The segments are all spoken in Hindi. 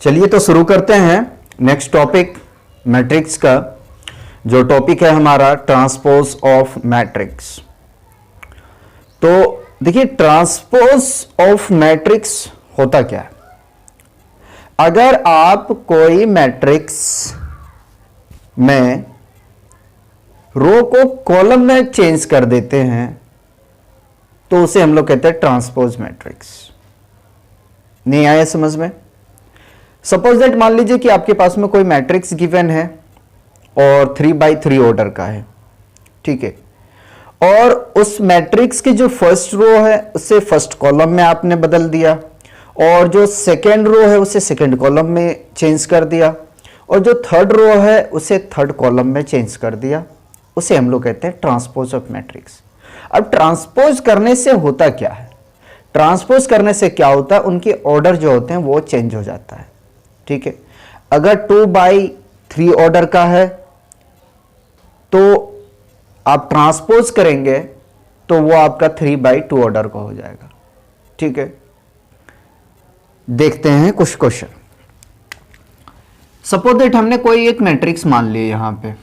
चलिए तो शुरू करते हैं नेक्स्ट टॉपिक मैट्रिक्स का। जो टॉपिक है हमारा ट्रांसपोज ऑफ मैट्रिक्स। तो देखिए ट्रांसपोज ऑफ मैट्रिक्स होता क्या है। अगर आप कोई मैट्रिक्स में रो को कॉलम में चेंज कर देते हैं तो उसे हम लोग कहते हैं ट्रांसपोज मैट्रिक्स। नहीं आया समझ में? सपोज दैट मान लीजिए कि आपके पास में कोई मैट्रिक्स गिवन है और 3x3 ऑर्डर का है, ठीक है, और उस मैट्रिक्स की जो फर्स्ट रो है उसे फर्स्ट कॉलम में आपने बदल दिया और जो सेकेंड रो है उसे सेकेंड कॉलम में चेंज कर दिया और जो थर्ड रो है उसे थर्ड कॉलम में चेंज कर दिया, उसे हम लोग कहते हैं ट्रांसपोज ऑफ मैट्रिक्स। अब ट्रांसपोज करने से होता क्या है? ट्रांसपोज करने से क्या होता है, उनके ऑर्डर जो होते हैं वो चेंज हो जाता है, ठीक है। अगर 2x3 ऑर्डर का है तो आप ट्रांसपोज करेंगे तो वो आपका 3x2 ऑर्डर का हो जाएगा, ठीक है। देखते हैं कुछ क्वेश्चन। सपोज दैट हमने कोई एक मैट्रिक्स मान लिया यहां पे।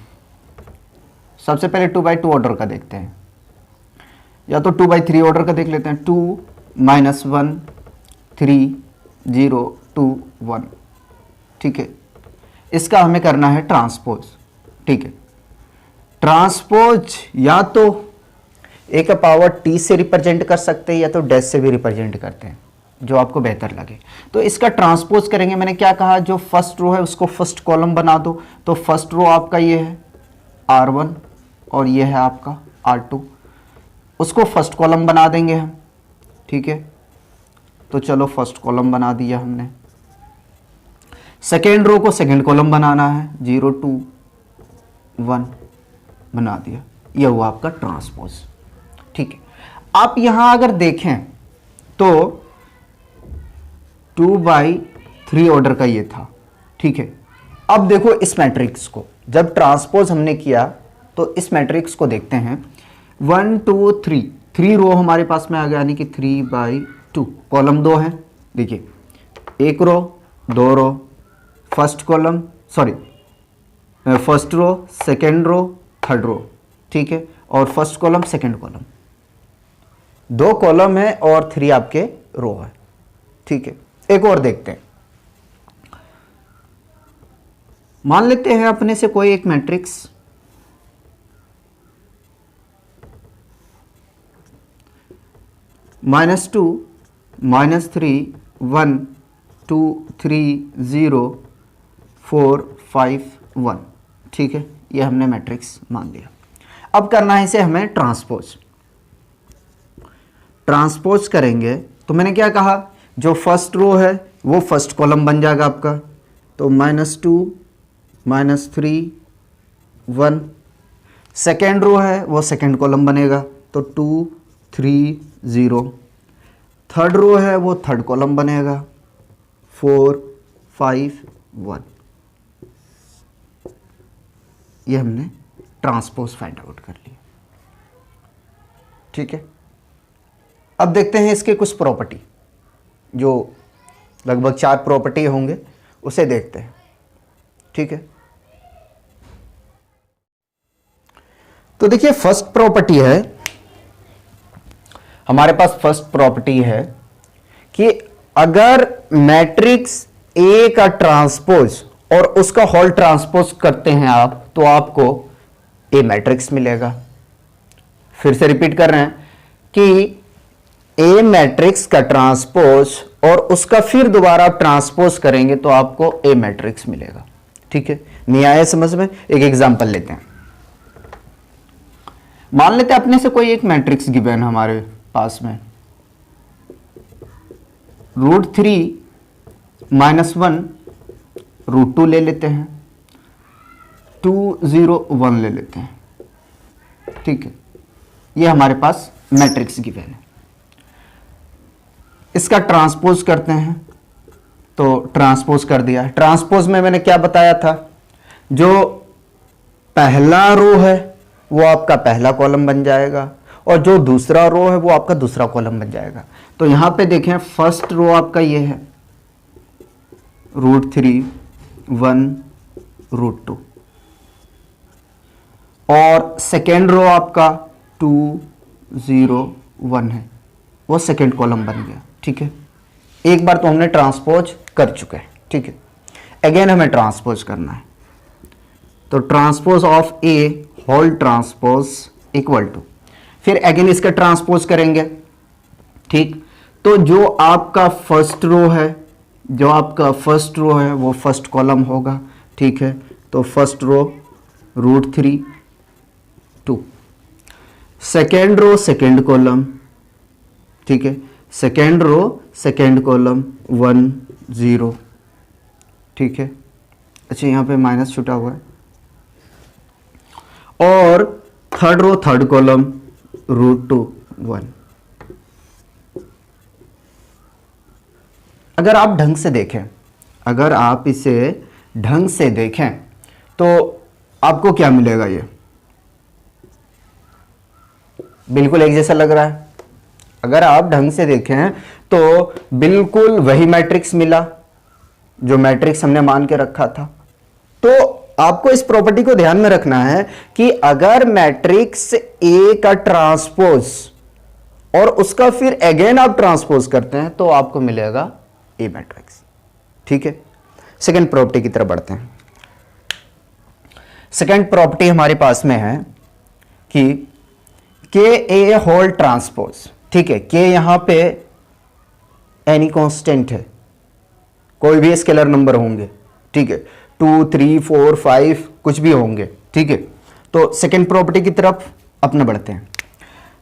सबसे पहले 2x2 ऑर्डर का देखते हैं, या तो 2x3 ऑर्डर का देख लेते हैं। 2 -1 3 0 2 1, ठीक है। इसका हमें करना है ट्रांसपोज, ठीक है। ट्रांसपोज या तो a का पावर t से रिप्रेजेंट कर सकते हैं या तो डैश से भी रिप्रेजेंट करते हैं, जो आपको बेहतर लगे। तो इसका ट्रांसपोज करेंगे। मैंने क्या कहा, जो फर्स्ट रो है उसको फर्स्ट कॉलम बना दो। तो फर्स्ट रो आपका ये है R1 और ये है आपका R2, उसको फर्स्ट कॉलम बना देंगे हम, ठीक है। तो चलो फर्स्ट कॉलम बना दिया हमने। सेकेंड रो को सेकेंड कॉलम बनाना है, 0 2 1 बना दिया। यह हुआ आपका ट्रांसपोज, ठीक है। आप यहां अगर देखें तो 2x3 ऑर्डर का ये था, ठीक है। अब देखो इस मैट्रिक्स को, जब ट्रांसपोज हमने किया तो इस मैट्रिक्स को देखते हैं। 1 2 3 3 रो हमारे पास में आ गया, यानी कि 3x2। कॉलम 2 है, देखिए, एक रो, दो row, first column, sorry first row, second row, third row, ठीक है, और first column second column, 2 column है और 3 आपके रो है, ठीक है। एक और देखते हैं। मान लेते हैं अपने से कोई एक मैट्रिक्स -2 -3 1 2 3 0 4 5 1, ठीक है। ये हमने मैट्रिक्स मान लिया। अब करना है इसे हमें ट्रांसपोज। ट्रांसपोज करेंगे तो मैंने क्या कहा, जो फर्स्ट रो है वो फर्स्ट कॉलम बन जाएगा आपका। तो -2 -3 1, सेकेंड रो है वो सेकेंड कॉलम बनेगा, तो 2 3 0, थर्ड रो है वो थर्ड कॉलम बनेगा, 4 5 1। ये हमने ट्रांसपोज फाइंड आउट कर लिया, ठीक है। अब देखते हैं इसके कुछ प्रॉपर्टी, जो लगभग 4 प्रॉपर्टी होंगे, उसे देखते हैं, ठीक है। तो देखिए फर्स्ट प्रॉपर्टी है हमारे पास, फर्स्ट प्रॉपर्टी है कि अगर मैट्रिक्स ए का ट्रांसपोज और उसका होल ट्रांसपोज करते हैं आप, तो आपको ए मैट्रिक्स मिलेगा। फिर से रिपीट कर रहे हैं कि ए मैट्रिक्स का ट्रांसपोज और उसका फिर दोबारा आप ट्रांसपोज करेंगे तो आपको ए मैट्रिक्स मिलेगा, ठीक है। नहीं आया समझ में? एक एग्जांपल लेते हैं। मान लेते हैं अपने से कोई एक मैट्रिक्स गिवन हमारे पास में, √3 -1 √2 ले लेते हैं, 2 0 1 ले लेते हैं, ठीक है। ये हमारे पास मैट्रिक्स गिवन है। इसका ट्रांसपोज करते हैं, तो ट्रांसपोज कर दिया। ट्रांसपोज में मैंने क्या बताया था, जो पहला रो है वो आपका पहला कॉलम बन जाएगा और जो दूसरा रो है वो आपका दूसरा कॉलम बन जाएगा। तो यहां पे देखें फर्स्ट रो आपका ये है, √3 1 √2 और सेकेंड रो आपका 2 0 1 है, वो सेकेंड कॉलम बन गया। ठीक है, एक बार तो हमने ट्रांसपोज कर चुके हैं। ठीक है, अगेन हमें ट्रांसपोज करना है, तो transpose of A whole transpose equal to, फिर अगेन इसका ट्रांसपोज करेंगे। ठीक, तो जो आपका फर्स्ट रो है, वो फर्स्ट कॉलम होगा। ठीक है, तो first row √3 2, second row second column. ठीक है, सेकेंड रो सेकेंड कॉलम 1 0। ठीक है, अच्छा यहां पे माइनस छुटा हुआ है, और थर्ड रो थर्ड कॉलम √2 1। अगर आप ढंग से देखें, अगर आप इसे ढंग से देखें तो आपको क्या मिलेगा? ये बिल्कुल एक जैसा लग रहा है। अगर आप ढंग से देखें तो बिल्कुल वही मैट्रिक्स मिला जो मैट्रिक्स हमने मान के रखा था। तो आपको इस प्रॉपर्टी को ध्यान में रखना है कि अगर मैट्रिक्स ए का ट्रांसपोज और उसका फिर अगेन आप ट्रांसपोज करते हैं तो आपको मिलेगा ए मैट्रिक्स। ठीक है, सेकेंड प्रॉपर्टी की तरफ बढ़ते हैं। सेकेंड प्रॉपर्टी हमारे पास में है कि के ए होल ट्रांसपोज। ठीक है, के यहां पे एनी कांस्टेंट है, कोई भी स्केलर नंबर होंगे। ठीक है, 2 3 4 5 कुछ भी होंगे। ठीक है, तो सेकेंड प्रॉपर्टी की तरफ अपने बढ़ते हैं।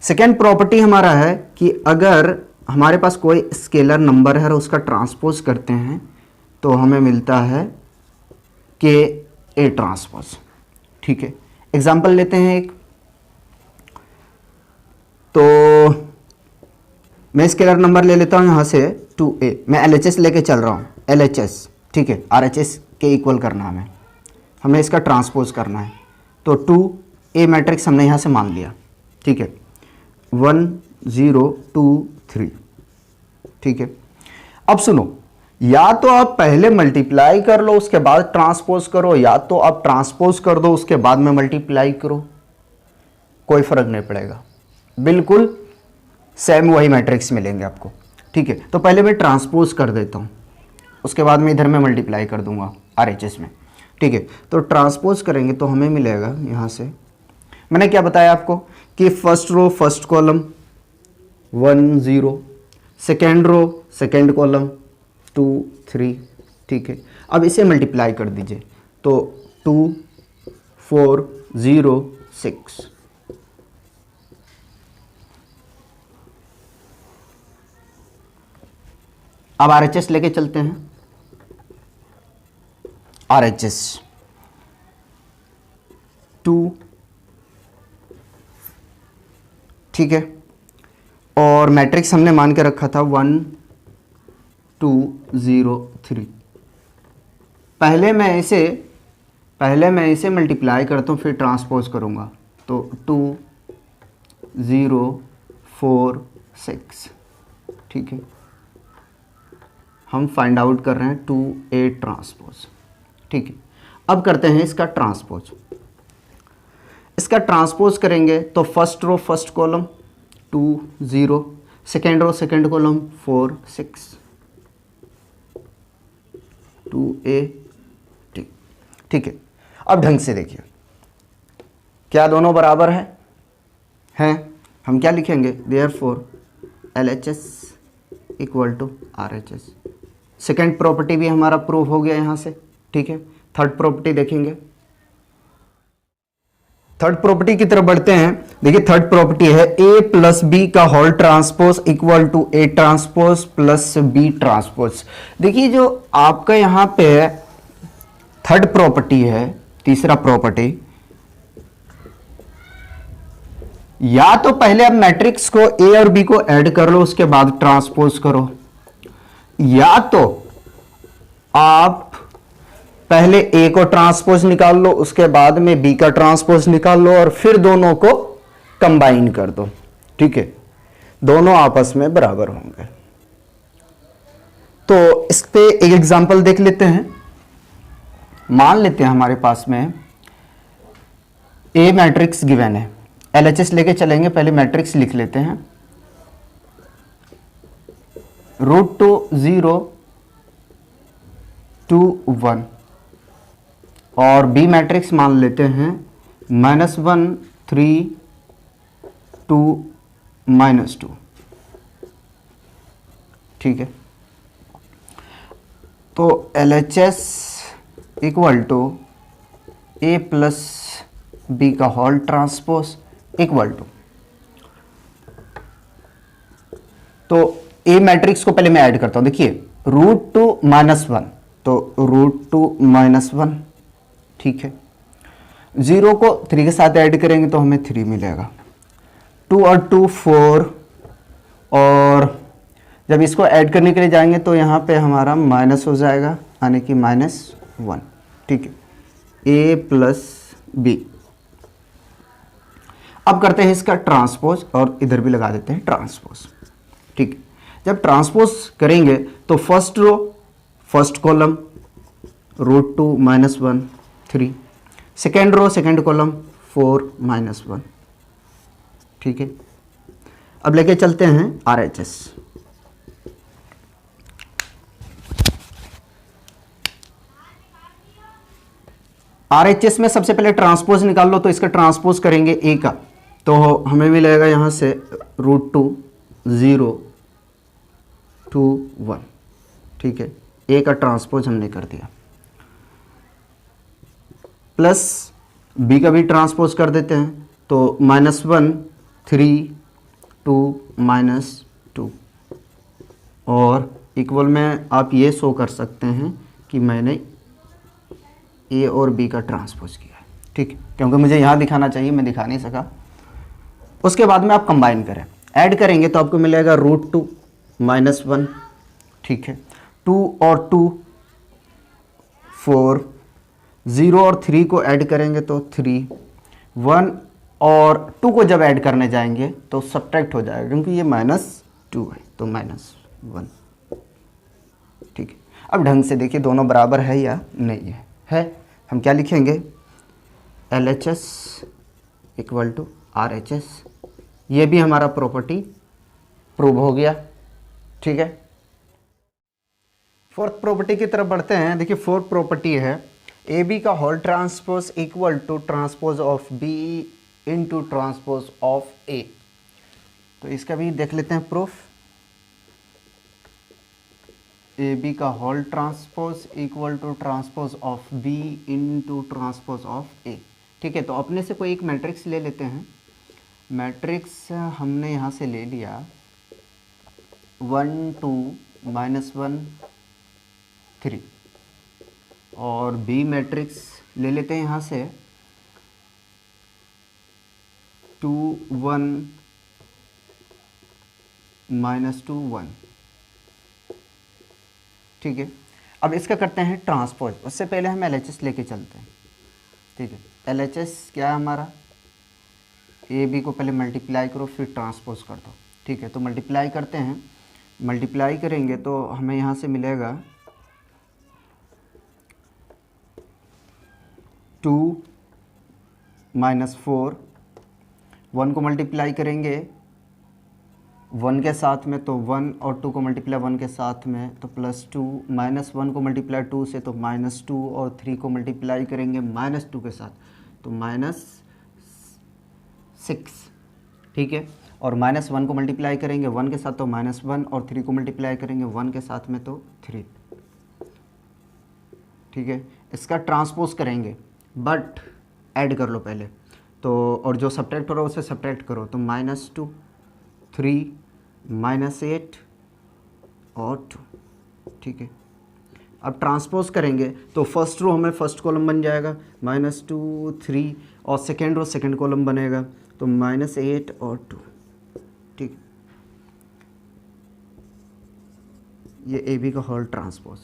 सेकेंड प्रॉपर्टी हमारा है कि अगर हमारे पास कोई स्केलर नंबर है और उसका ट्रांसपोज करते हैं तो हमें मिलता है के ए ट्रांसपोज। ठीक है, एग्जाम्पल लेते हैं एक, तो मैं स्केलर नंबर ले लेता हूं यहां से 2a, मैं LHS लेके चल रहा हूं, LHS। ठीक है, RHS के इक्वल करना है हमें इसका ट्रांसपोज करना है, तो 2a मैट्रिक्स हमने यहां से मान लिया। ठीक है, 1 0 2 3। ठीक है, अब सुनो, या तो आप पहले मल्टीप्लाई कर लो उसके बाद ट्रांसपोज करो, या तो आप ट्रांसपोज कर दो उसके बाद में मल्टीप्लाई करो, कोई फर्क नहीं पड़ेगा, बिल्कुल सेम वही मैट्रिक्स मिलेंगे आपको। ठीक है, तो पहले मैं ट्रांसपोज कर देता हूं, उसके बाद में इधर में मल्टीप्लाई कर दूंगा RHS में। ठीक है, तो ट्रांसपोज करेंगे तो हमें मिलेगा यहां से, मैंने क्या बताया आपको कि first row first column 1 0, second row second column 2 3। ठीक है, अब इसे मल्टीप्लाई कर दीजिए, तो 2 4 0 6। अब RHS लेके चलते हैं, RHS 2। ठीक है, और मैट्रिक्स हमने मान के रखा था 1 2 0 3। पहले मैं इसे मल्टीप्लाई करता हूँ फिर ट्रांसपोज करूँगा, तो 2 0 4 6। ठीक है, हम फाइंड आउट कर रहे हैं 2a ट्रांसपोज। ठीक है, अब करते हैं इसका ट्रांसपोज। इसका ट्रांसपोज करेंगे तो first row first column 2 0, second row second column 4 6 2a। ठीक है, अब ढंग से देखिए, क्या दोनों बराबर हैं? हम क्या लिखेंगे, therefore LHS equal to RHS। Second property भी हमारा प्रूव हो गया यहां से। ठीक है, थर्ड प्रॉपर्टी देखेंगे। थर्ड प्रॉपर्टी की तरफ बढ़ते हैं। देखिए थर्ड प्रॉपर्टी है a प्लस बी का whole transpose equal to a transpose plus b transpose. देखिए जो आपका यहां पे थर्ड प्रॉपर्टी है, तीसरा प्रॉपर्टी, या तो पहले आप मैट्रिक्स को a और b को ऐड कर लो उसके बाद ट्रांसपोज करो, या तो आप पहले a को ट्रांसपोज निकाल लो उसके बाद में b का ट्रांसपोज निकाल लो और फिर दोनों को कंबाइन कर दो। ठीक है, दोनों आपस में बराबर होंगे। तो इस पे एक एग्जांपल देख लेते हैं। मान लेते हैं हमारे पास में ए मैट्रिक्स गिवन है, एलएचएस लेके चलेंगे, पहले मैट्रिक्स लिख लेते हैं। √2 0 2 1 और बी मैट्रिक्स मान लेते हैं -1 3 2 -2। ठीक है, तो LHS equal to A plus B का होल ट्रांसपोज इक्वल टू, तो ए मैट्रिक्स को पहले मैं ऐड करता हूं। देखिए √2 -1, तो √2 -1, ठीक है। 0 को 3 के साथ ऐड करेंगे तो हमें 3 मिलेगा। 2 और 2 4, और जब इसको ऐड करने के लिए जाएंगे तो यहाँ पे हमारा माइनस हो जाएगा, यानी कि -1। ठीक है, ए प्लस बी। अब करते हैं इसका ट्रांसपोज और इधर भी लगा देते हैं ट्रांसपोज। ठीक है, जब ट्रांसपोज करेंगे तो first row first column √2 -1 3, second row second column 4 -1। ठीक है, अब लेके चलते हैं RHS। RHS में सबसे पहले ट्रांसपोज निकाल लो, तो इसका ट्रांसपोज करेंगे ए का, तो हमें मिलेगा यहां से √2 0 2 1। ठीक है, ए का ट्रांसपोज हमने कर दिया, प्लस बी का भी ट्रांसपोज कर देते हैं, तो -1 3 2 -2, और इक्वल में आप ये शो कर सकते हैं कि मैंने ए और बी का ट्रांसपोज किया है। ठीक है, क्योंकि मुझे यहाँ दिखाना चाहिए, मैं दिखा नहीं सका। उसके बाद में आप कंबाइन करें, ऐड करेंगे तो आपको मिलेगा √2 -1। ठीक है, 2 और 2 4, 0 और 3 को ऐड करेंगे तो 3, 1 और 2 को जब ऐड करने जाएंगे तो सब्ट्रैक्ट हो जाएगा, क्योंकि ये -2 है, तो -1। ठीक है, अब ढंग से देखिए दोनों बराबर है या नहीं है। हम क्या लिखेंगे, LHS इक्वल टू RHS। ये भी हमारा प्रॉपर्टी प्रूव हो गया। ठीक है, फोर्थ प्रॉपर्टी की तरफ बढ़ते हैं। देखिए फोर्थ प्रॉपर्टी है AB का whole transpose equal to transpose of B into transpose of A। तो इसका भी देख लेते हैं प्रूफ। AB का whole transpose equal to transpose of B into transpose of A। ठीक है, तो अपने से कोई एक मैट्रिक्स ले लेते हैं। मैट्रिक्स हमने यहाँ से ले लिया 1 2 -1 3, और B मैट्रिक्स ले लेते हैं यहाँ से 2 1 -2 1। ठीक है, अब इसका करते हैं ट्रांसपोज। उससे पहले हम LHS लेके चलते हैं। ठीक है, LHS क्या है हमारा, AB को पहले मल्टीप्लाई करो फिर ट्रांसपोज कर दो। ठीक है, तो मल्टीप्लाई करते हैं, मल्टीप्लाई करेंगे तो हमें यहाँ से मिलेगा 2 -4, 1 को मल्टीप्लाई करेंगे 1 के साथ में तो 1, और 2 को मल्टीप्लाई 1 के साथ में तो +2, -1 को मल्टीप्लाई 2 से तो -2, और 3 को मल्टीप्लाई करेंगे -2 के साथ तो -6। ठीक है, और -1 को मल्टीप्लाई करेंगे 1 के साथ तो -1, और 3 को मल्टीप्लाई करेंगे 1 के साथ में तो 3। ठीक है, इसका ट्रांसपोज करेंगे, बट ऐड कर लो पहले तो, और जो सब्ट्रैक्ट हो रहा है उसे सब्ट्रैक्ट करो, तो -2 3 -8 और 2। ठीक है, अब ट्रांसपोज करेंगे तो फर्स्ट रो हमें फर्स्ट कॉलम बन जाएगा -2 3, और सेकेंड रो सेकेंड कॉलम बनेगा तो -8 और 2। ठीक, ये AB का होल ट्रांसपोज।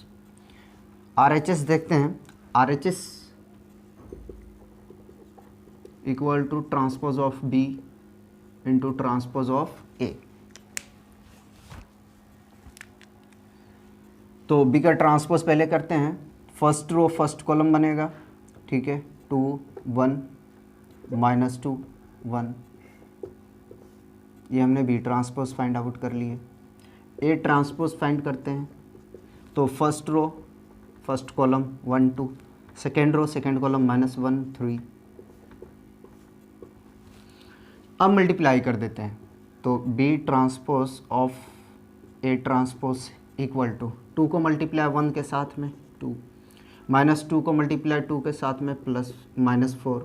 RHS देखते हैं, RHS equal to transpose of B into transpose of A। तो बी का ट्रांसपोज पहले करते हैं। फर्स्ट रो फर्स्ट कॉलम बनेगा, ठीक है, 2 1 -2 1, ये हमने बी ट्रांसपोज फाइंड आउट कर लिए। ए ट्रांसपोज फाइंड करते हैं, तो first row first column 1 2, second row second column -1 3। अब मल्टीप्लाई कर देते हैं, तो B transpose of A transpose equal to 2 को मल्टीप्लाई 1 के साथ में 2, -2 को मल्टीप्लाई 2 के साथ में प्लस -4,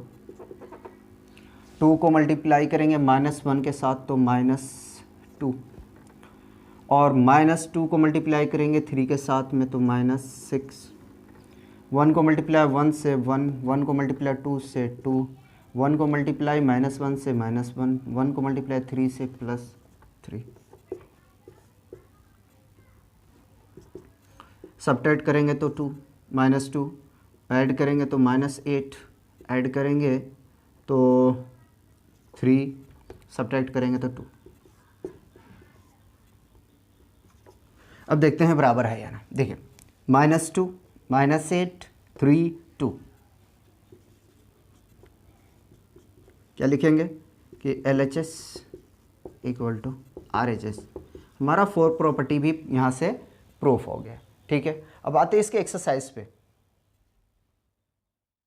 2 को मल्टीप्लाई करेंगे -1 के साथ तो -2, और -2 को मल्टीप्लाई करेंगे 3 के साथ में तो -6, 1 को मल्टीप्लाई 1 से 1, 1 को मल्टीप्लाई 2 से 2, 1 को मल्टीप्लाई -1 से -1, 1 को मल्टीप्लाई 3 से +3। सब्ट्रैक्ट करेंगे तो 2 -2, ऐड करेंगे तो -8, ऐड करेंगे तो 3, सब्ट्रैक्ट करेंगे तो 2। अब देखते हैं बराबर है या ना। देखिए -2 -8 3 2, क्या लिखेंगे कि LHS इक्वल टू RHS। हमारा 4 प्रॉपर्टी भी यहाँ से प्रूफ हो गया, ठीक है। अब आते हैं इसके एक्सरसाइज पे।